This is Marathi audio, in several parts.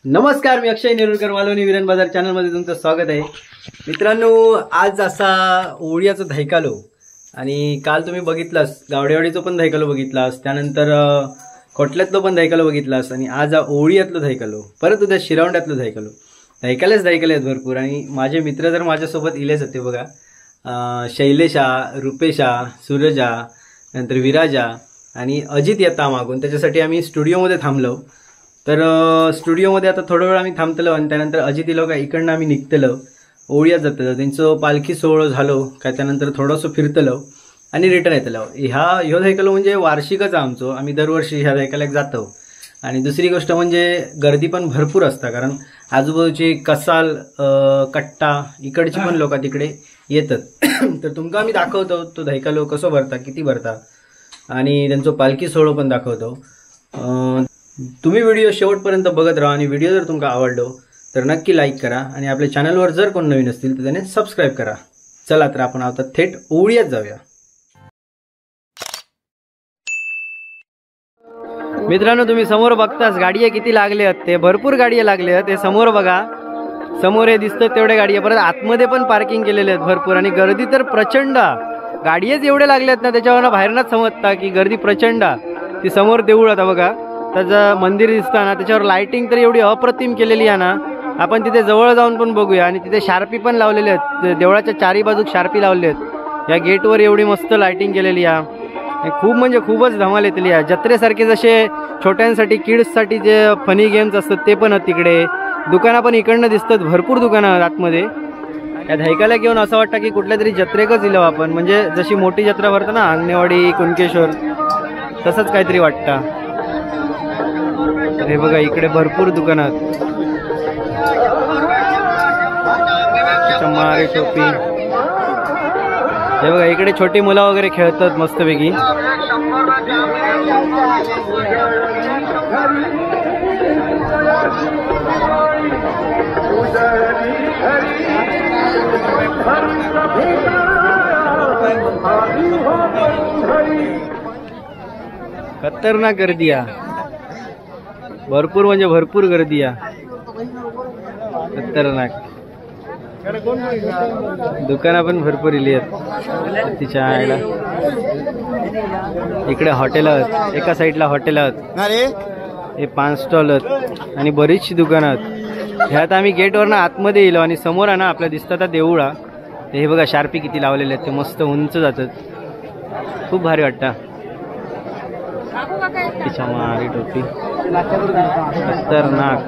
नमस्कार, मी अक्षय नेरुरकर, वालोनी विरण बाजार चॅनलमध्ये तुमचं स्वागत आहे. मित्रांनो, आज असा ओळीयाचं धैकालो आणि काल तुम्ही बघितलास गावडेवाडीचं पण धैकालो बघितलास, त्यानंतर कोटल्यातलं पण धैकालो बघितलास आणि आज ओळीयातलं धैकालो, परत उद्या शिरावंड्यातलं धैकालो. धैकालेच आहेत भरपूर आणि माझे मित्र जर माझ्यासोबत इलेच होते बघा. शैलेशा, रुपेशा, सूरजा, नंतर विराजा आणि अजित येता मागून. त्याच्यासाठी आम्ही स्टुडिओमध्ये थांबलो. तर स्टुडिओमध्ये आता थोडा वेळ आम्ही थांबतलो आणि त्यानंतर अजित इलो काय इकडनं आम्ही निघतलो, ओळीयात जातलो. त्यांचं पालखी सोहळं झालो काय, त्यानंतर थोडंसं फिरतलो आणि रिटर्न येतलो. ह्यो धैकालो म्हणजे वार्षिकच आमचो, आम्ही दरवर्षी ह्या धैकाल्याक जातो. आणि दुसरी गोष्ट म्हणजे गर्दी पण भरपूर असता, कारण आजूबाजूची कसाल, कट्टा इकडची पण लोक तिकडे येतात. तर तुमका आम्ही दाखवतो तो धैकालो कसं भरता, किती भरता आणि त्यांचं पालखी सोहळं पण दाखवतो. तुम्ही व्हिडिओ शेवटपर्यंत बघत राहा आणि व्हिडिओ जर तुमका आवडलो तर नक्की लाईक करा आणि आपल्या चॅनलवर जर कोण नवीन असतील तर त्याने सबस्क्राईब करा. चला तर आपण आता थेट ओळीयात जाऊया. मित्रांनो, तुम्ही समोर बघताच गाडीया किती लागले आहेत, ते भरपूर गाडीया लागले आहेत. ते समोर बघा, समोर हे दिसतं तेवढे गाडीया, परत आतमध्ये पण पार्किंग केलेले आहेत भरपूर आणि गर्दी तर प्रचंड. गाडीच एवढे लागले आहेत ना, त्याच्यावर बाहेरनच समजता की गर्दी प्रचंड. ती समोर देऊळ आता बघा, त्याचं मंदिर दिसतं ना, त्याच्यावर लाइटिंग तर एवढी अप्रतिम केलेली आहे ना. आपण तिथे जवळ जाऊन पण बघूया. आणि तिथे शार्पी पण लावलेली आहेत, देवळाच्या चारी बाजूक शार्पी लावले आहेत. या गेटवर एवढी मस्त लाइटिंग केलेली आहे, खूप म्हणजे खूपच धमाल येतली आहे. जत्रेसारखे जसे छोट्यांसाठी किड्ससाठी जे फनी गेम्स असतात ते पण आहेत तिकडे. दुकानं पण इकडनं दिसतात, भरपूर दुकानं आहेत आतमध्ये. या धैकाला घेऊन असं वाटतं की कुठल्या तरी जत्रेकच इलो आपण, म्हणजे जशी मोठी जत्रा भरतं ना, अंगणेवाडी, कुणकेश्वर, तसंच काहीतरी वाटतं. हे बघा, इकडे भरपूर दुकानं आहेत. मारे टोपी, हे बघा इकडे छोटी मुलं वगैरे खेळतात मस्तपैकी. खतरनाक गर्दी आहे, भरपूर म्हणजे भरपूर गर्दी आहे, खतरनाक. दुकानं पण भरपूर इली आहेत तिच्या आईला. इकडे हॉटेल आहेत, एका साईडला हॉटेल आहेत, हे पान स्टॉल आहेत आणि बरीचशी दुकानं आहेत. ह्यात आम्ही गेटवरनं आतमध्ये येलो आणि समोर आहे ना आपल्या दिसतात देऊळा. हे बघा शार्पी किती लावलेले आहेत, ते मस्त उंच जातात, खूप भारी वाटतं. तिच्या मारी टोपी खतरनाक.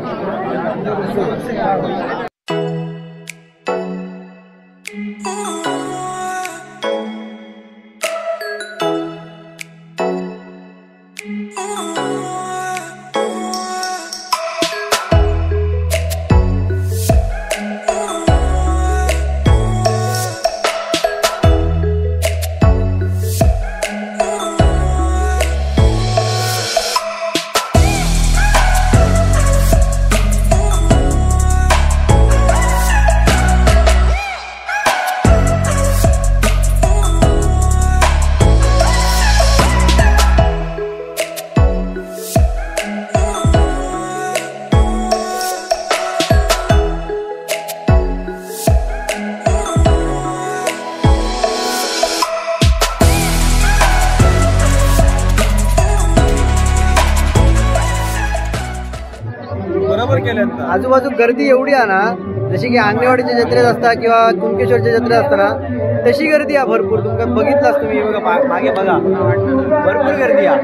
आजूबाजू गर्दी एवढी आहे ना, जशी की अंगणेवाडीच्या जत्रेत असता किंवा कुणकेश्वरच्या जत्रेत असताना तशी गर्दी आहे भरपूर. तुमका बघितलास तुम्ही, बघा मागे बघा, भरपूर गर्दी आहे.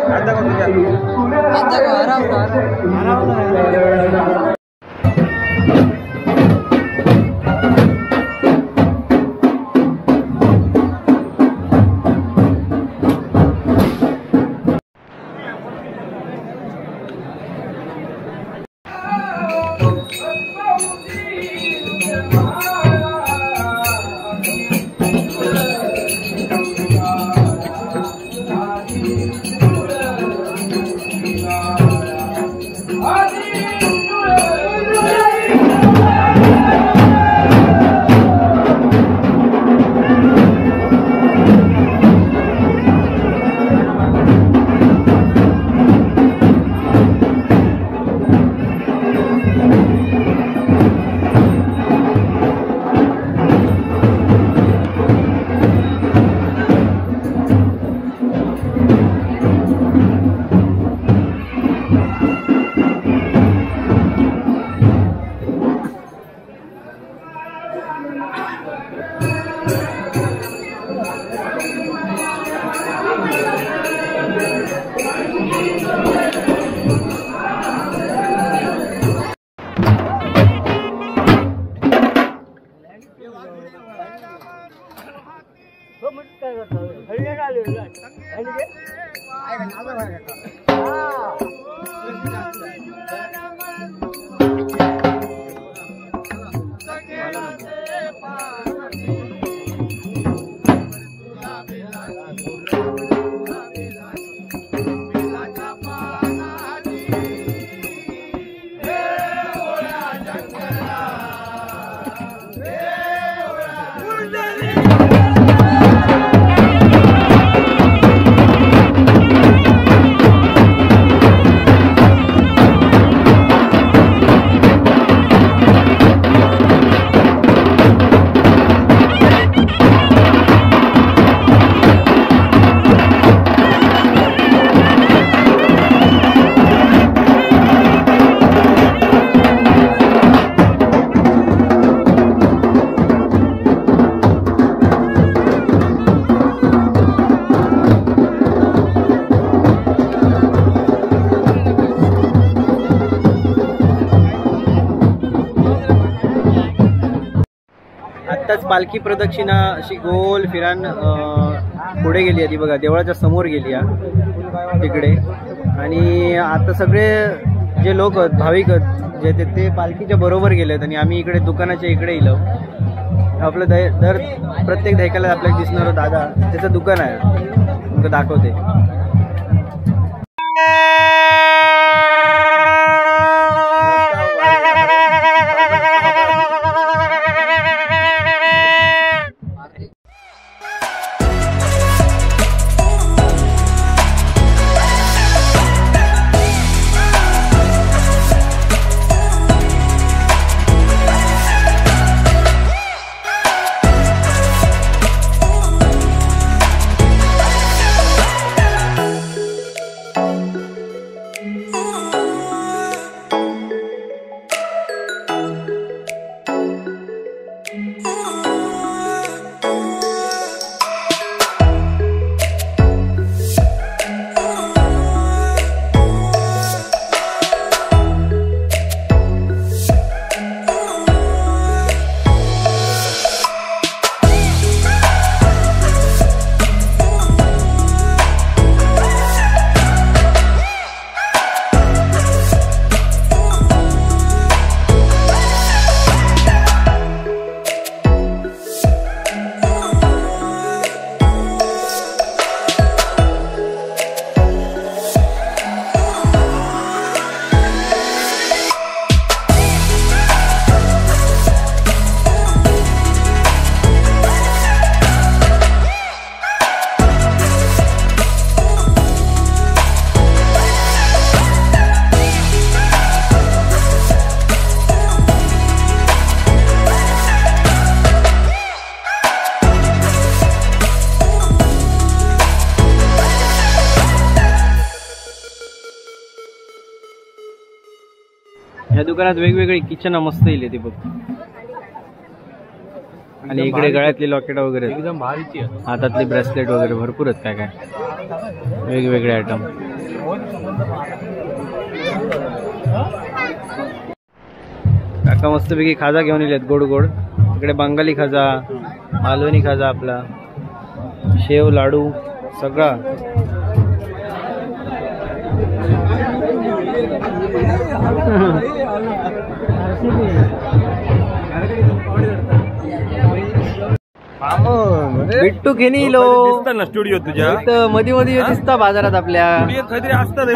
आत्ताच पालखी प्रदक्षिणा अशी गोल फिरान पुढे गेली आहे ती बघा, देवळाच्या समोर गेली आहे तिकडे. आणि आता सगळे जे लोक आहेत भाविक आहेत जे ते पालखीच्या बरोबर गेलेत आणि आम्ही इकडे दुकानाच्या इकडे येलो. आपलं दर प्रत्येक दैकाला आपल्याला दिसणार दादा त्याचं दुकान आहे, तुमचं दाखवते. ह्या दुकानात वेगवेगळी किचन मस्त येईल ती बघ. आणि इकडे गळ्यातली लॉकेट वगैरे एकदम भारीची, हातातली ब्रेसलेट वगैरे भरपूर आहेत. काय काय वेगवेगळे आयटम. काका मस्तपैकी खाजा घेऊन येलेत गोड गोड. इकडे बंगाली खाजा, मालवणी खाजा, आपला शेव लाडू सगळा. बिट्टू खेनी लो ना स्टुडिओ तुझ्या मध्ये मध्ये दिसता बाजारात आपल्या काहीतरी असतात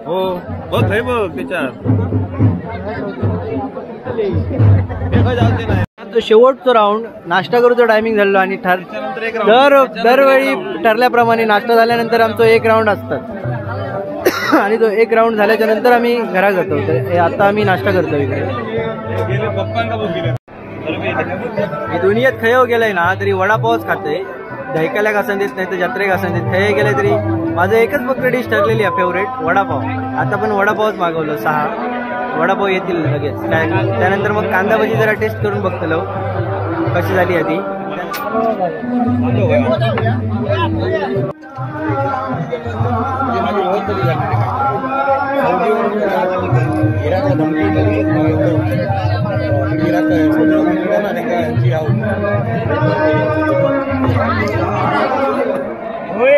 हो बघ बघ त्याच्यात. शेवटचा राऊंड नाश्ता करूचा टायमिंग झालो आणि दरवेळी ठरल्याप्रमाणे नाश्ता झाल्यानंतर आमचा एक राऊंड असतात आणि तो एक राऊंड झाल्याच्या नंतर आम्ही घरात जातो. तर आता आम्ही नाश्ता करतो इकडे. दुनियेत खय गेलाय ना तरी वडापावच खाते. दैकाल्या घासन देत नाही तर जत्रेक घासन देत. खय गेले तरी माझं एकच फक्त डिश ठरलेली आहे फेवरेट वडापाव. आता पण वडापावच मागवलं 6 वडापाव येतील लगेच. त्यानंतर मग कांदा भजी जरा टेस्ट करून बघतलो कशी झाली आधी.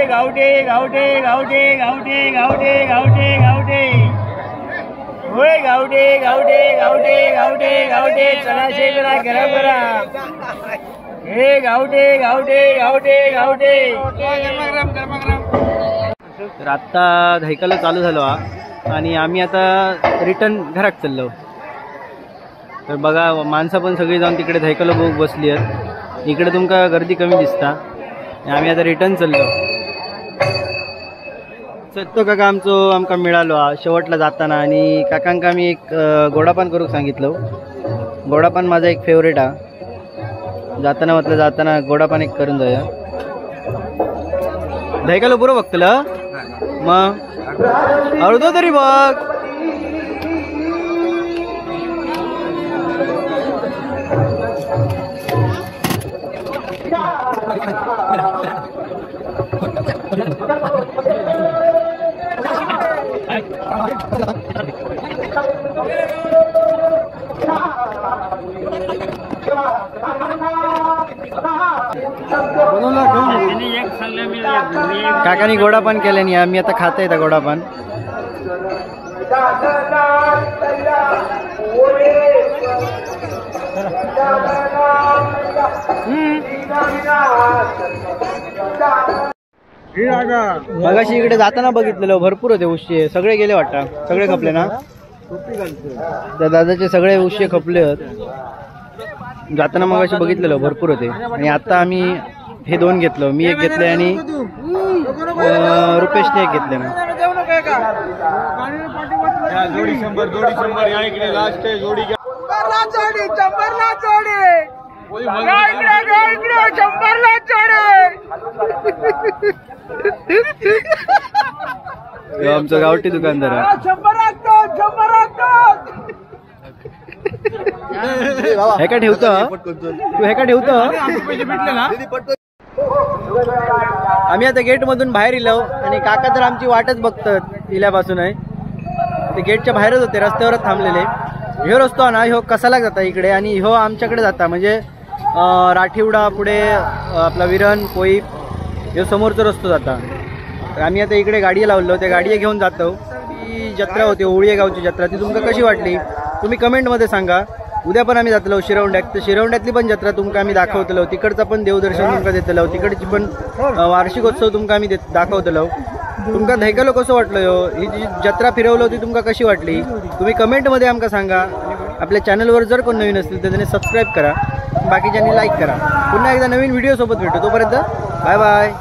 गावठे गावठे गावठे गावठे गावठे गावठे गावठे होय गावठे गावठे गावठे गावठे गावठे चला शेजरा गरम करा. हे गावठे गावठे गावठे गावठे. तर आत्ता दैकाला चालू झालो आणि आम्ही आता रिटर्न घरात चाललो. तर बघा माणसं पण सगळी जाऊन तिकडे दैकाला बघ बसली आहेत. इकडे तुमका गर्दी कमी दिसता. आम्ही आता रिटर्न चाललो. सत्तो काका आमका मिळालो शेवटला जाताना आणि काकांका मी एक गोडापान करूक सांगितलं. गोडापान माझा एक फेवरेट आहे. जाताना गोडापान एक करून जाऊया. दैकाला पुरं बघतलं मग अर्धो तरी बघ. काकानी गोडापान केले नाही, आम्ही आता खाता येतं गोडापान. मगाशी इकडे जाताना बघितलेलं भरपूर होते उशी, सगळे गेले वाटतं, सगळे खपले ना. त्या दादाचे सगळे उशी खपले होत. जाताना मगाशी बघितलेलं भरपूर होते. आणि आता आम्ही हे 2 घेतलं, मी एक घेतले आणि रुपेशने एक घेतले ना. जोडी 100 या इकडे लास्ट आहे जोडी. आमचं गावठी दुकानदार आहे. हे का ठेवतं तू, हे का ठेवतं. आम्ही आता गेट मधून बाहेर इलो आणि काका तर आमची वाटच बघतात इल्यापासून आहे. ते गेटच्या बाहेरच होते, रस्त्यावरच थांबलेले. ह्यो रस्तो ना, ह्यो कसाला जाता इकडे आणि ह्यो आमच्याकडे जाता, म्हणजे राठीवडा पुढे आपला विरण कोईप ह्यो समोरचा रस्तो जाता. तर आम्ही आता इकडे गाडी लावलो, त्या गाडी घेऊन जातो. ती जत्रा होती ओवळी गावची जत्रा, ती तुमका कशी वाटली तुम्ही कमेंटमध्ये सांगा. उद्या पण आम्ही जातलो शिरवंड्यात, तर शिरवंड्यातली पण जत्रा तुमका आम्ही दाखवतलो. तिकडचं पण देवदर्शन तुमका देतलो, तिकडची पण वार्षिकोत्सव तुमका आम्ही दाखवतलो. तुमका धैकालो कसं वाटलं, ही जी जत्रा फिरवलं ती तुमका कशी वाटली तुम्ही कमेंटमध्ये आमका सांगा. आपल्या चॅनलवर जर कोण नवीन असतील तर त्याने सबस्क्राईब करा, बाकीच्यांनी लाईक करा. पुन्हा एकदा नवीन व्हिडिओ सोबत भेटू, तोपर्यंत बाय बाय.